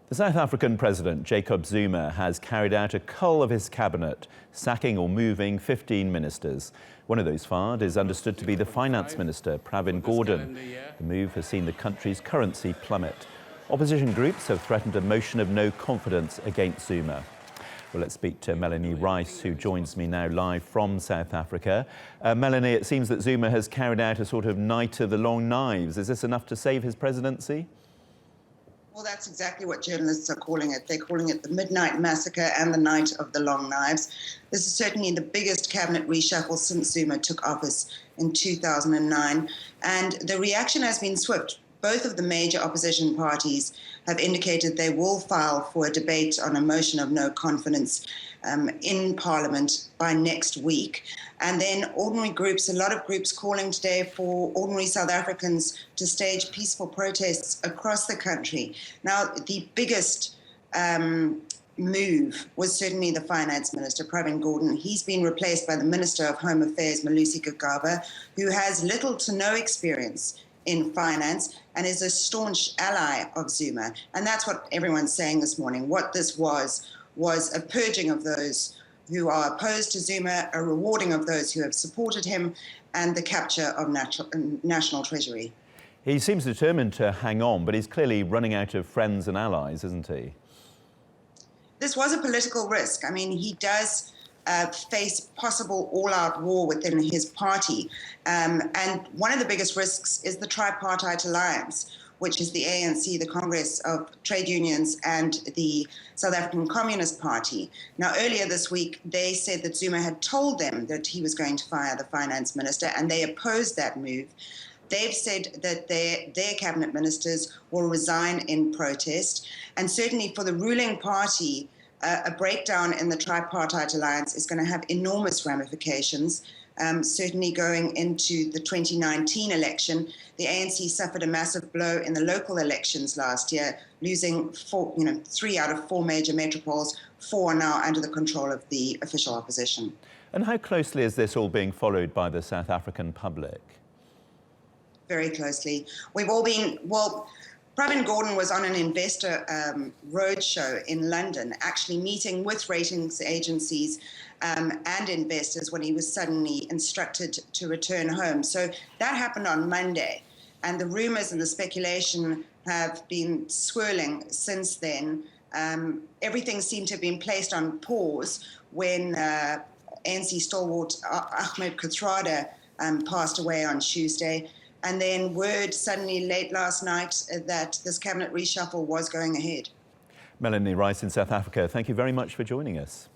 The South African President, Jacob Zuma, has carried out a cull of his cabinet, sacking or moving 15 ministers. One of those fired is understood to be the Finance Minister, Pravin Gordhan. The move has seen the country's currency plummet. Opposition groups have threatened a motion of no confidence against Zuma. Well, let's speak to Melanie Rice, who joins me now live from South Africa. Melanie, it seems that Zuma has carried out a sort of night of the long knives. Is this enough to save his presidency? Well, that's exactly what journalists are calling it. They're calling it the Midnight Massacre and the Night of the Long Knives. This is certainly the biggest cabinet reshuffle since Zuma took office in 2009. And the reaction has been swift. Both of the major opposition parties have indicated they will file for a debate on a motion of no confidence in Parliament by next week. And then ordinary groups, a lot of groups calling today for ordinary South Africans to stage peaceful protests across the country. Now, the biggest move was certainly the Finance Minister, Pravin Gordhan. He's been replaced by the Minister of Home Affairs, Melanie Rice, who has little to no experience in finance and is a staunch ally of Zuma. And that's what everyone's saying this morning. What this was a purging of those who are opposed to Zuma, a rewarding of those who have supported him, and the capture of national treasury. He seems determined to hang on, but he's clearly running out of friends and allies, isn't he? This was a political risk. I mean, he does face possible all-out war within his party. And one of the biggest risks is the tripartite alliance, which is the ANC, the Congress of Trade Unions, and the South African Communist Party. Now, earlier this week, they said that Zuma had told them that he was going to fire the finance minister, and they opposed that move. They've said that their cabinet ministers will resign in protest. And certainly for the ruling party, a breakdown in the tripartite alliance is going to have enormous ramifications. Certainly going into the 2019 election, the ANC suffered a massive blow in the local elections last year, losing 3 out of 4 major metropoles. 4 are now under the control of the official opposition. And how closely is this all being followed by the South African public? Very closely. We've all been, well, Pravin Gordhan was on an investor roadshow in London, actually meeting with ratings agencies and investors when he was suddenly instructed to return home. So that happened on Monday, and the rumours and the speculation have been swirling since then. Everything seemed to have been placed on pause when ANC stalwart Ahmed Kathrada passed away on Tuesday. And then word suddenly late last night that this cabinet reshuffle was going ahead. Melanie Rice in South Africa, thank you very much for joining us.